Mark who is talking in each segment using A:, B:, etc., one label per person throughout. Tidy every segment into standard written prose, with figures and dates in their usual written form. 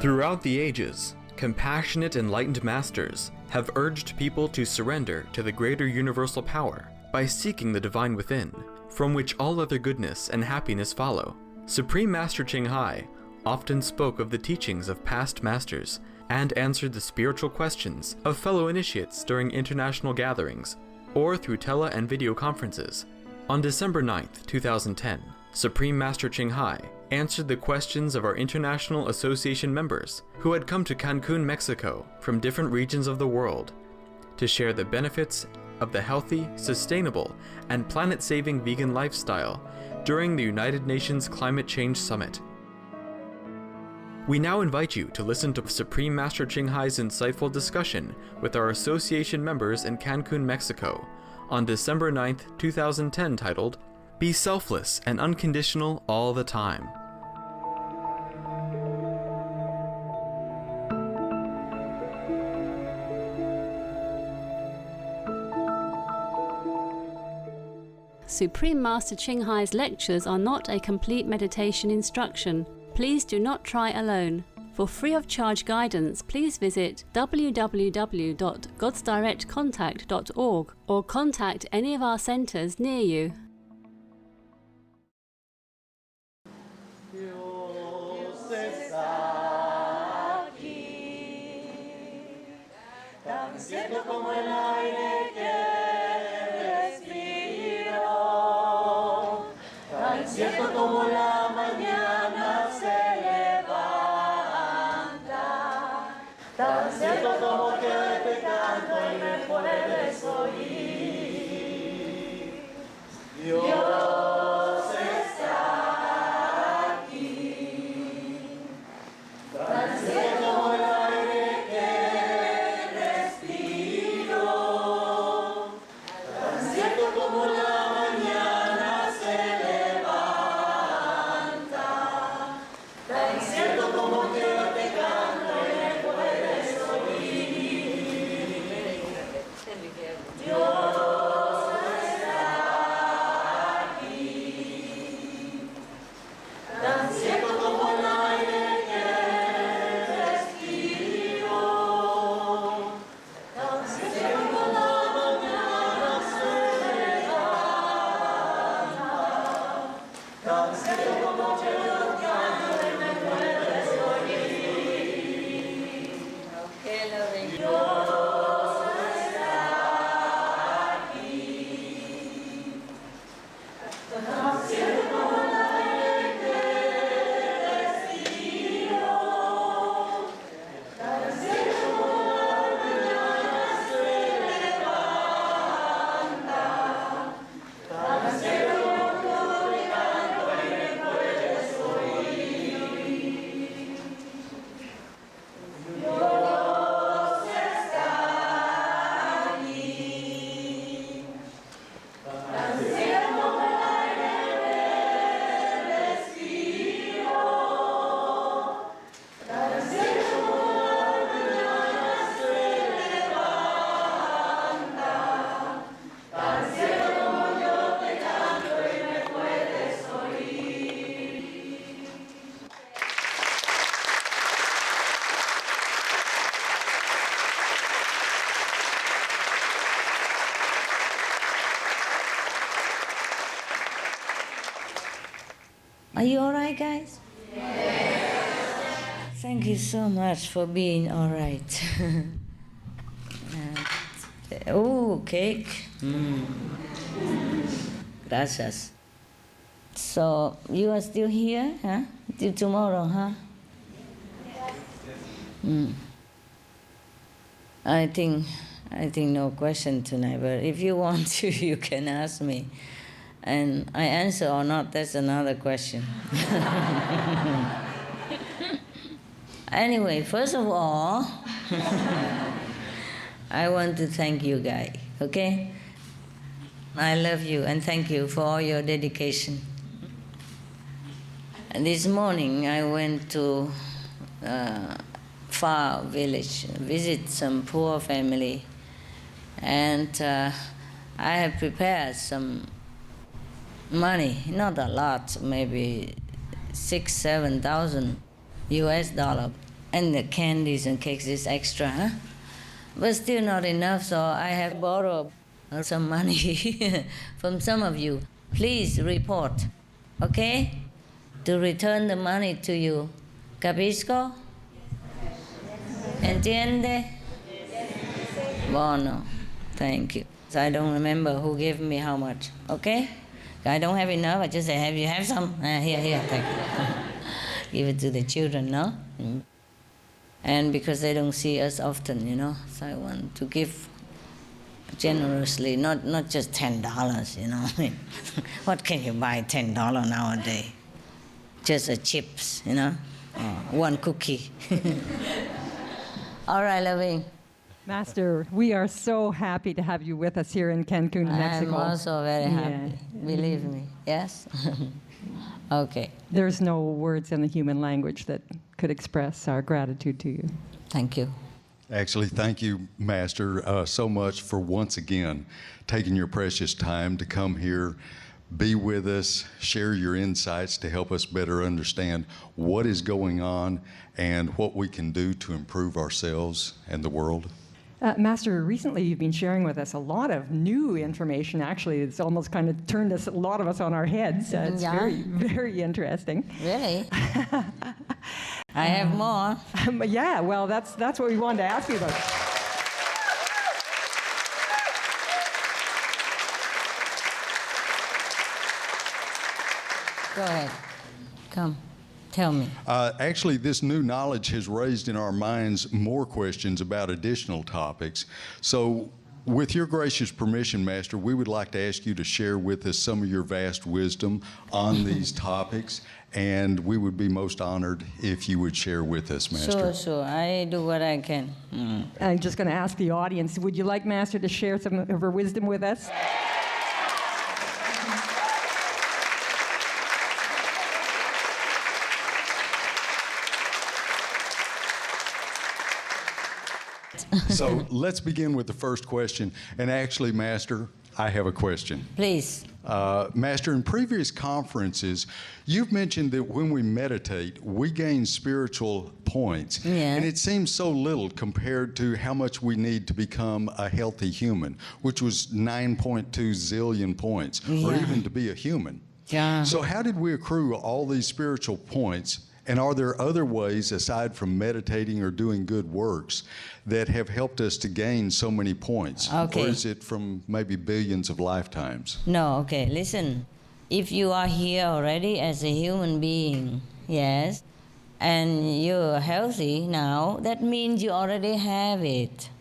A: Throughout the ages, compassionate enlightened masters have urged people to surrender to the greater universal power by seeking the divine within, from which all other goodness and happiness follow. Supreme Master Ching Hai often spoke of the teachings of past masters and answered the spiritual questions of fellow initiates during international gatherings or through tele and video conferences. On December 9th, 2010, Supreme Master Ching Hai answered the questions of our International Association members who had come to Cancun, Mexico from different regions of the world to share the benefits of the healthy, sustainable, and planet-saving vegan lifestyle during the United Nations Climate Change Summit. We now invite you to listen to Supreme Master Ching Hai's insightful discussion with our association members in Cancun, Mexico on December 9th, 2010, titled, "Be Selfless and Unconditional All the Time."
B: Supreme Master Ching Hai's lectures are not a complete meditation instruction. Please do not try alone. For free of charge guidance, please visit www.godsdirectcontact.org or contact any of our centers near you.
C: Cierto como la mañana se levanta, tan cierto como que te canto y me puedes oír. Dios está aquí, tan cierto como el aire que respiro, tan cierto como la mañana se levanta. Tan cierto como que yo te canto y me puedes oír. Dios está aquí. Tan cierto como el aire que respiro. Tan cierto como la mañana se levanta. Tan cierto como que yo canto y me puedes oír. Dios está aquí. Tan cierto como el aire que respiro. Tan cierto como la mañana se levanta. Tan cierto como que yo te canto y me puedes oír. Dios está aquí. Tan cierto como el aire que respiro. Tan cierto como la mañana se levanta. Tan cierto como yo te canto y me puedes oír.
D: Are you all right, guys? Thank you so much for being all right. Oh, cake. Gracias. So you are still here, huh? Till tomorrow, huh? I think no question tonight, but if you want to, you can ask me. And I answer or not, that's another question. Anyway, first of all, I want to thank you guys, okay? I love you and thank you for all your dedication. And this morning I went to far village, visit some poor family, and I have prepared some money, not a lot, maybe $6,000-7,000 US dollar, And the candies and cakes is extra, huh? But still not enough, so I have borrowed some money from some of you. Please report, okay? To return the money to you. Capisco? Entiende? Bueno, thank you. So I don't remember who gave me how much, okay? I don't have enough, I just say, have you have some? Here, thank you. Give it to the children, no? And because they don't see us often, so I want to give generously, not just $10, What can you buy $10 nowadays? Just a chips, or one cookie. All right, loving.
E: Master, we are so happy to have you with us here in Cancun, Mexico.
D: I'm also very happy,
E: Yeah.
D: believe me, yes? Okay,
E: There's no words in the human language that could express our gratitude to you.
D: thank you.
F: Actually, thank you, Master, so much for once again taking your precious time to come here, be with us, share your insights to help us better understand what is going on and what we can do to improve ourselves and the world.
E: Master, recently you've been sharing with us a lot of new information. Actually, it's almost kind of turned a lot of us on our heads. It's
D: Yeah.
E: very, very interesting.
D: Really? I have more.
E: But yeah, well, that's what we wanted to ask you about.
D: Go ahead. Come, tell me.
F: Actually, this new knowledge has raised in our minds more questions about additional topics. So, with your gracious permission, Master, we would like to ask you to share with us some of your vast wisdom on these topics, and we would be most honored if you would share with us, Master.
D: Sure. I do what I can.
E: I'm just going to ask the audience, would you like Master to share some of her wisdom with us?
F: So let's begin with the first question. And actually, Master, I have a question.
D: Please.
F: Master, in previous conferences, you've mentioned that when we meditate, we gain spiritual points.
D: Yeah.
F: And it seems so little compared to how much we need to become a healthy human, which was 9.2 zillion points, or
D: Yeah.
F: even to be a human.
D: Yeah.
F: So how did we accrue all these spiritual points? And are there other ways, aside from meditating or doing good works, that have helped us to gain so many points?
D: Okay.
F: Or is it from maybe billions of lifetimes?
D: No, okay, listen. If you are here already as a human being, yes, and you're healthy now, that means you already have it.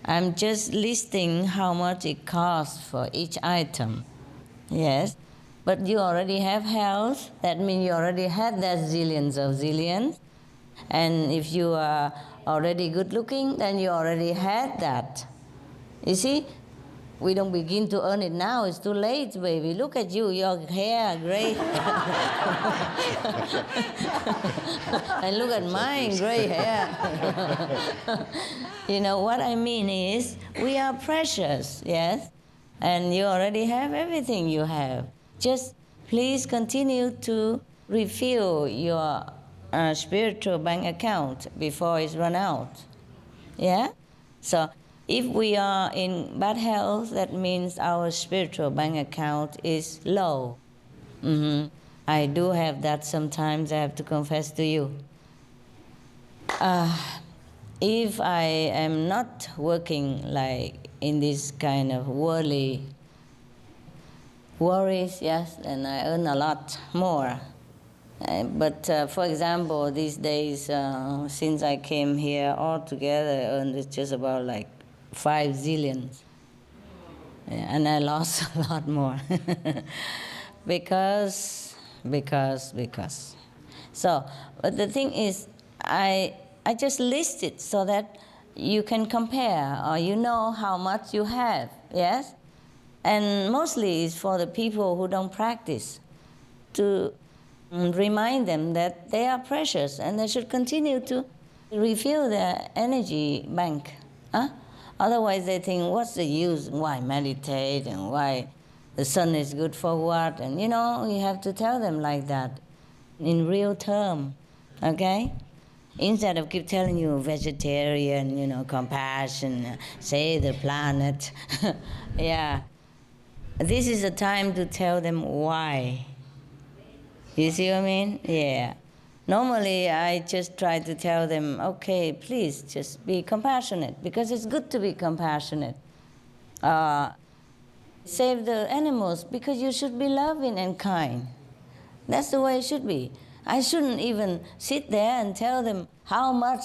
D: I'm just listing how much it costs for each item. Yes. But you already have health, that means you already had that zillions of zillions. And if you are already good looking, then you already had that. You see, we don't begin to earn it now, it's too late, baby. Look at you, your hair, gray. And look at mine, gray hair. You know, what I mean is, we are precious, yes? And you already have everything you have. Just please continue to refill your spiritual bank account before it's run out. Yeah? So if we are in bad health, that means our spiritual bank account is low. I do have that sometimes, I have to confess to you. If I am not working like in this kind of worldly worries, yes, and I earn a lot more. But for example, these days, since I came here, altogether I earned just about like 5 zillions. Yeah, and I lost a lot more. because. So, but the thing is, I just list it so that you can compare, or you know how much you have, yes? And mostly it's for the people who don't practice, to remind them that they are precious and they should continue to refill their energy bank. Otherwise they think, what's the use? Why meditate and why the sun is good for what? And you have to tell them like that in real term, okay? Instead of keep telling you vegetarian, compassion, save the planet. Yeah. This is a time to tell them why. You see what I mean? Yeah. Normally, I just try to tell them, okay, please just be compassionate, because it's good to be compassionate. Save the animals, because you should be loving and kind. That's the way it should be. I shouldn't even sit there and tell them how much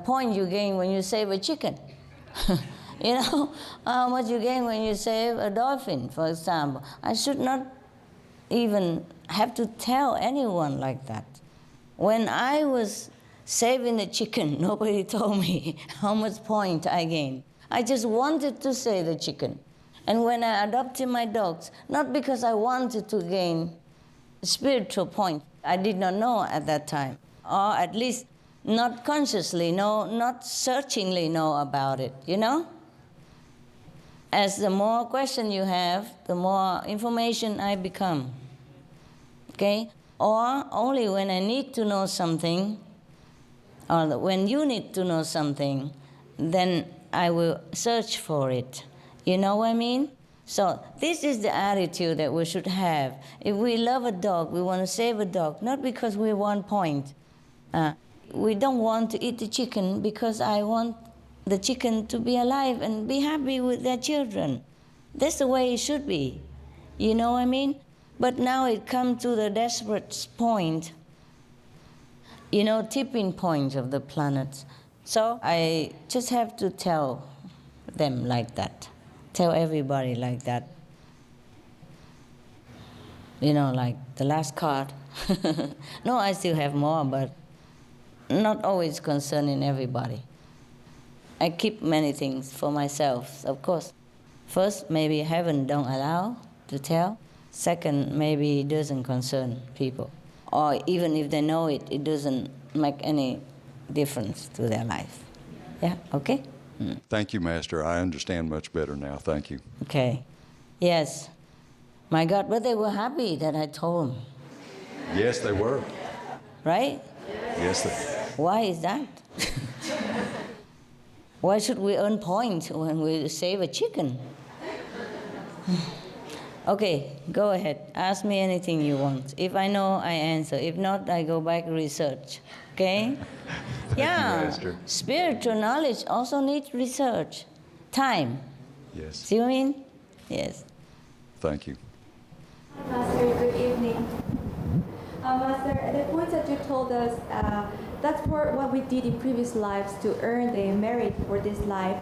D: point you gain when you save a chicken. How much you gain when you save a dolphin, for example. I should not even have to tell anyone like that. When I was saving the chicken, nobody told me how much point I gained. I just wanted to save the chicken. And when I adopted my dogs, not because I wanted to gain spiritual point, I did not know at that time, or at least not consciously know, not searchingly know about it, As the more question you have, the more information I become, okay? Or only when I need to know something, or when you need to know something, then I will search for it. You know what I mean? So this is the attitude that we should have. If we love a dog, we want to save a dog, not because we want point. We don't want to eat the chicken because I want the chicken to be alive and be happy with their children. That's the way it should be. You know what I mean? But now it comes to the desperate point, tipping point of the planet. So I just have to tell them like that. Tell everybody like that. Like the last card. No, I still have more, but not always concerning everybody. I keep many things for myself, of course. First, maybe heaven don't allow to tell. Second, maybe it doesn't concern people. Or even if they know it, it doesn't make any difference to their life. Yeah, okay?
F: Thank you, Master. I understand much better now. Thank you.
D: Okay. Yes. My God, but they were happy that I told them.
F: Yes, they were.
D: Right?
F: Yes, they
D: Why is that? Why should we earn points when we save a chicken? Okay, go ahead. Ask me anything you want. If I know, I answer. If not, I go back and research. Okay?
F: Thank you, Master.
D: Spiritual knowledge also needs research. Time.
F: Yes.
D: See what I mean? Yes.
F: Thank you.
C: Master, good evening. Master, the points that you told us, that's for what we did in previous lives to earn the merit for this life.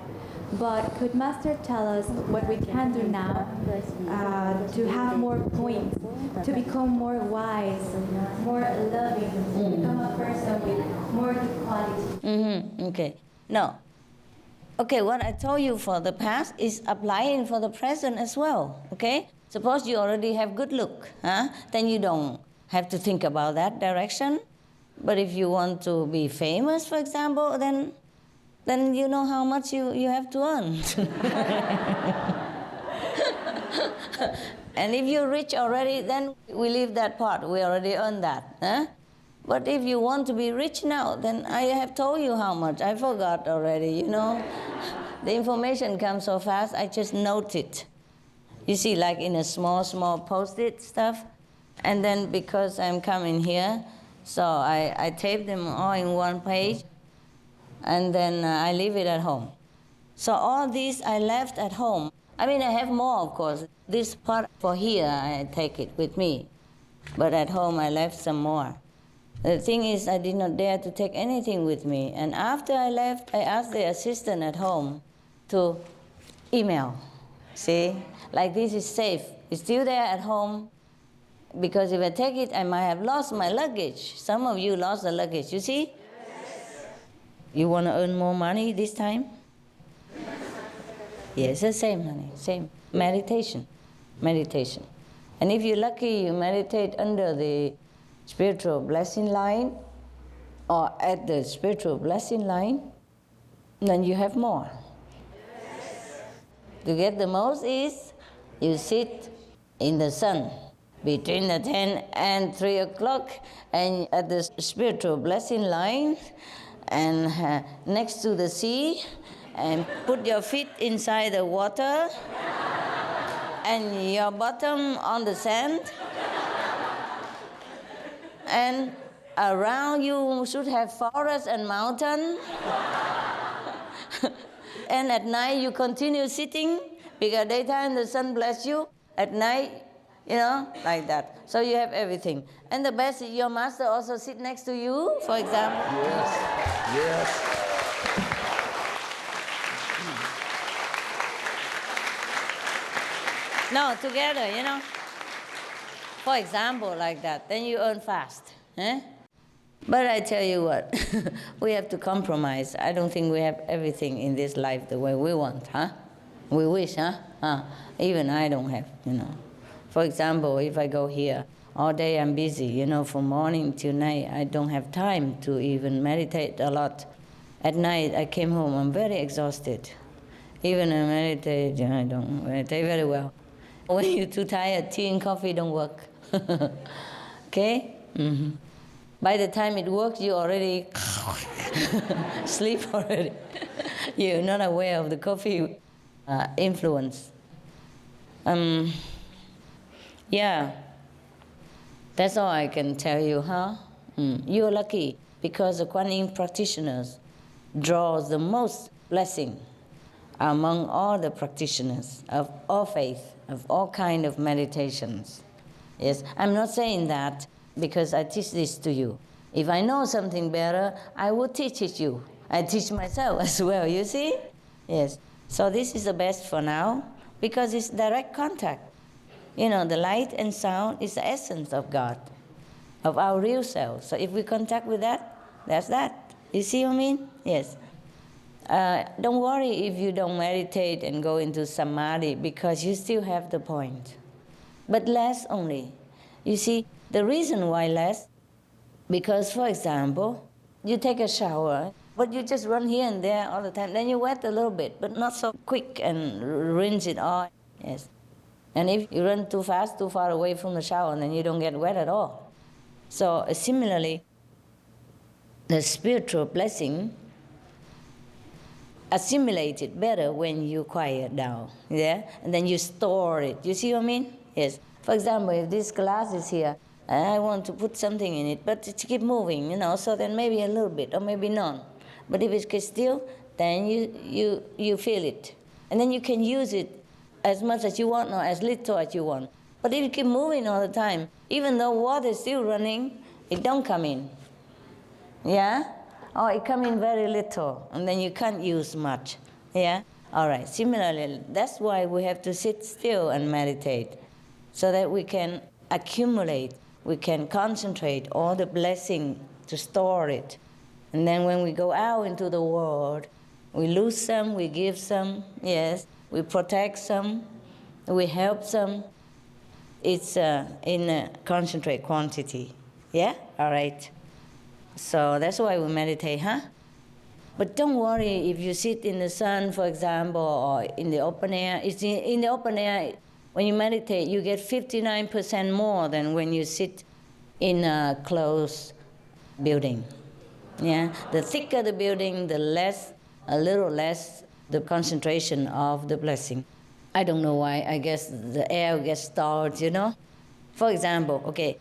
C: But could Master tell us what we can do now to have more points, to become more wise, more loving, to become a person with more good qualities?
D: Okay. No. Okay, what I told you for the past is applying for the present as well. Okay? Suppose you already have good look, then you don't have to think about that direction. But if you want to be famous, for example, then you know how much you have to earn. And if you're rich already, then we leave that part. We already earned that. But if you want to be rich now, then I have told you how much. I forgot already, The information comes so fast, I just note it. You see, like in a small post-it stuff. And then because I'm coming here, so I tape them all in one page. And then I leave it at home. So all these I left at home. I mean, I have more, of course. This part for here, I take it with me. But at home, I left some more. The thing is, I did not dare to take anything with me. And after I left, I asked the assistant at home to email. See? Like this is safe. It's still there at home. Because if I take it, I might have lost my luggage. Some of you lost the luggage, you see? You want to earn more money this time? Yes, the same, honey, same. Meditation. And if you're lucky, you meditate under the spiritual blessing line or at the spiritual blessing line, then you have more. To get the most is you sit in the sun between the 10 and 3 o'clock, and at the spiritual blessing line, and next to the sea, and put your feet inside the water, and your bottom on the sand, and around you should have forest and mountain. And at night you continue sitting, because daytime the sun bless you, at night, like that. So you have everything. And the best, your master also sit next to you, for example.
G: Yes.
D: No, together, For example, like that. Then you earn fast. But I tell you what, we have to compromise. I don't think we have everything in this life the way we want, We wish, Even I don't have, For example, if I go here, all day I'm busy, from morning till night. I don't have time to even meditate a lot. At night, I came home, I'm very exhausted. Even I meditate, I don't meditate very well. When you're too tired, tea and coffee don't work. Okay? Mm-hmm. By the time it works, you already sleep already. You're not aware of the coffee influence. Yeah, that's all I can tell you, You're lucky, because the Kuan Yin practitioners draws the most blessing among all the practitioners of all faith, of all kind of meditations. Yes, I'm not saying that because I teach this to you. If I know something better, I would teach it you. I teach myself as well, you see? Yes. So this is the best for now, because it's direct contact. The light and sound is the essence of God, of our real self. So if we contact with that, that's that. You see what I mean? Yes. Don't worry if you don't meditate and go into samadhi, because you still have the point. But less only. You see, the reason why less, because, for example, you take a shower, but you just run here and there all the time. Then you wet a little bit, but not so quick, and rinse it all. Yes. And if you run too fast, too far away from the shower, then you don't get wet at all. So similarly, the spiritual blessing assimilated better when you quiet down, and then you store it. You see what I mean? Yes. For example, if this glass is here, and I want to put something in it, but it keep moving, so then maybe a little bit, or maybe none. But if it gets still, then you feel it. And then you can use it as much as you want, or as little as you want. But if you keep moving all the time, even though water is still running, it don't come in. Yeah? Or it come in very little, and then you can't use much. Yeah? All right. Similarly, that's why we have to sit still and meditate, so that we can accumulate, we can concentrate all the blessing to store it. And then when we go out into the world, we lose some, we give some, yes, we protect some, we help some. It's in a concentrate quantity. Yeah? All right. So that's why we meditate, But don't worry if you sit in the sun, for example, or in the open air. It's in the open air, when you meditate, you get 59% more than when you sit in a closed building. Yeah? The thicker the building, a little less the concentration of the blessing. I don't know why. I guess the air gets stored, For example, okay,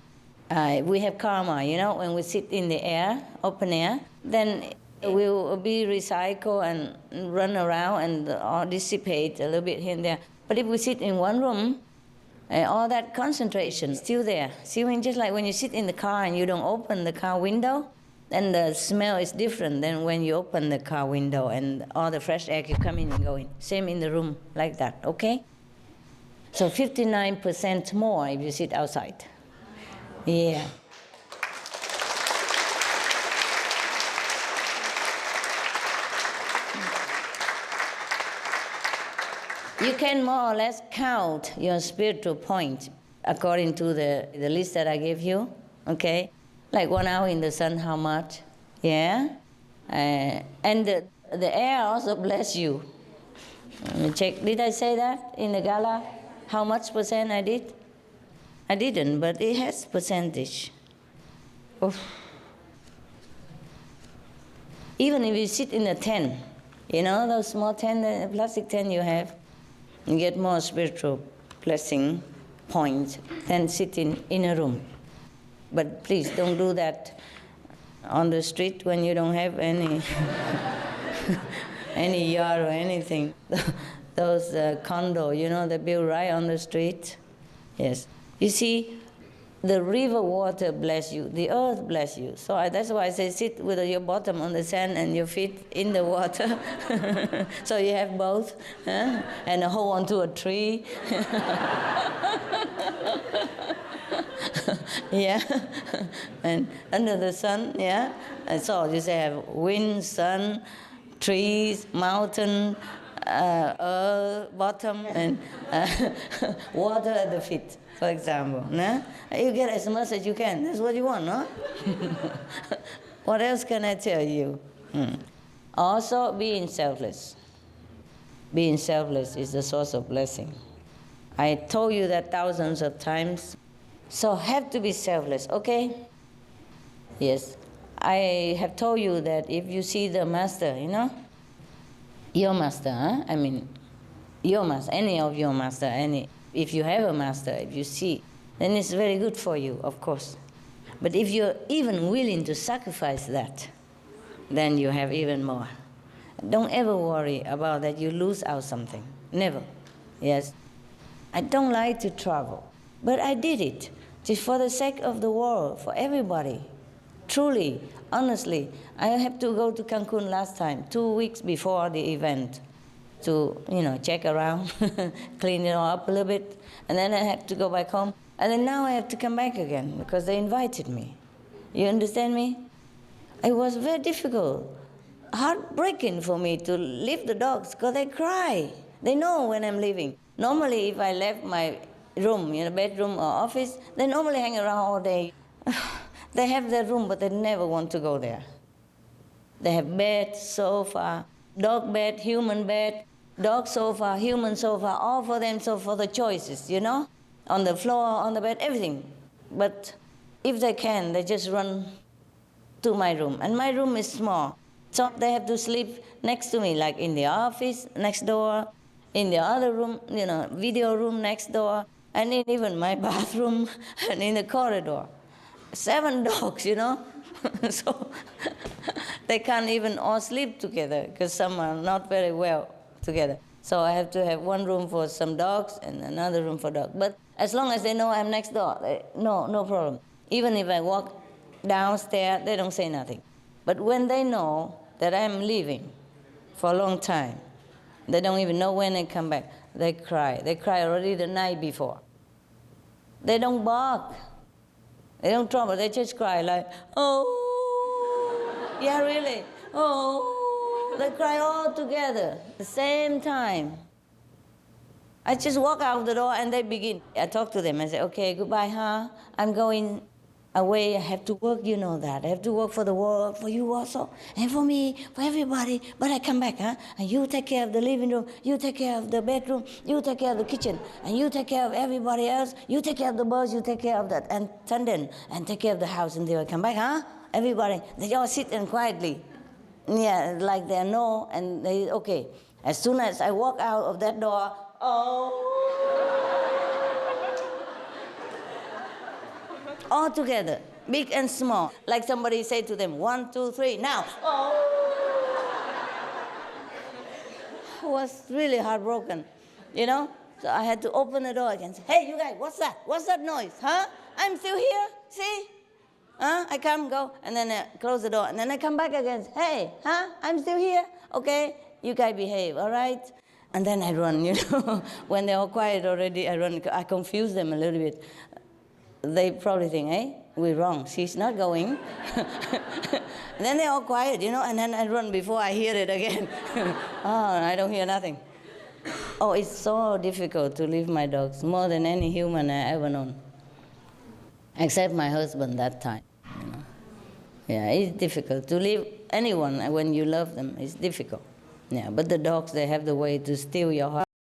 D: we have karma, when we sit in the air, open air, then we will be recycled and run around and dissipate a little bit here and there. But if we sit in one room, all that concentration is still there. See, just like when you sit in the car and you don't open the car window, then the smell is different than when you open the car window and all the fresh air can come in and go in. Same in the room, like that, okay? So 59% more if you sit outside. Yeah. You can more or less count your spiritual point according to the list that I gave you, okay? Like 1 hour in the sun, how much? Yeah? And the air also bless you. Let me check. Did I say that in the gala? How much percent I did? I didn't, but it has percentage. Oof. Even if you sit in a tent, you know those small tent, the plastic tent you have, you get more spiritual blessing points than sitting in a room. But please don't do that on the street when you don't have any any yard or anything. Those condo, you know, they build right on the street. Yes. You see, the river water bless you, the earth bless you. So that's why I say sit with your bottom on the sand and your feet in the water. So you have both, huh? And hold on to a tree. Yeah, and under the sun, yeah. And so you say have wind, sun, trees, mountain, earth, bottom, and water at the feet, for example. Nah? You get as much as you can. That's what you want, no? What else can I tell you? Also, being selfless. Being selfless is the source of blessing. I told you that thousands of times. So have to be selfless, okay? Yes. I have told you that if you see the master, you know, your master, huh? I mean, your master, any of your master, if you have a master, if you see, then it's very good for you, of course. But if you're even willing to sacrifice that, then you have even more. Don't ever worry about that you lose out something. Never. Yes. I don't like to travel, but I did it just for the sake of the world, for everybody. Truly, honestly, I had to go to Cancun last time, 2 weeks before the event, to, you know, check around, clean it all up a little bit, and then I had to go back home, and then now I have to come back again because they invited me. You understand me? It was very difficult, heartbreaking for me to leave the dogs because they cry. They know when I'm leaving. Normally, if I left my room, you know, bedroom or office, they normally hang around all day. They have their room, but they never want to go there. They have bed, sofa, dog bed, human bed, dog sofa, human sofa, all for them, so for the choices, you know, on the floor, on the bed, everything. But if they can, they just run to my room. And my room is small, so they have to sleep next to me, like in the office, next door, in the other room, you know, video room next door, and in even my bathroom, and in the corridor. 7 dogs, you know, so they can't even all sleep together because some are not very well together. So I have to have one room for some dogs and another room for dogs. But as long as they know I'm next door, no problem. Even if I walk downstairs, they don't say nothing. But when they know that I'm leaving for a long time, they don't even know when I come back, they cry. They cry already the night before. They don't bark. They don't trouble, they just cry like, oh, yeah, really, oh. They cry all together at the same time. I just walk out the door and they begin. I talk to them and say, okay, goodbye, huh? I'm going away, I have to work, you know that. I have to work for the world, for you also, and for me, for everybody. But I come back, huh? And you take care of the living room, you take care of the bedroom, you take care of the kitchen, and you take care of everybody else, you take care of the birds, you take care of that attendant, and take care of the house until I come back, huh? Everybody, they all sit and quietly. Yeah, like they know, and they, okay. As soon as I walk out of that door, oh. All together, big and small. Like somebody say to them, 1, 2, 3, now. Oh. I was really heartbroken, you know? So I had to open the door again. Say, hey, you guys, what's that? What's that noise, huh? I'm still here, see? Huh? I come, go, and then I close the door, and then I come back again. Hey, huh? I'm still here. Okay, you guys behave, all right? And then I run, you know? When they're all quiet already, I run. I confuse them a little bit. They probably think, hey, we're wrong. She's not going. And then they're all quiet, you know, and then I run before I hear it again. Oh, I don't hear nothing. Oh, it's so difficult to leave my dogs, more than any human I ever known. Except my husband that time, you know. Yeah, it's difficult to leave anyone when you love them. It's difficult. Yeah, but the dogs, they have the way to steal your heart.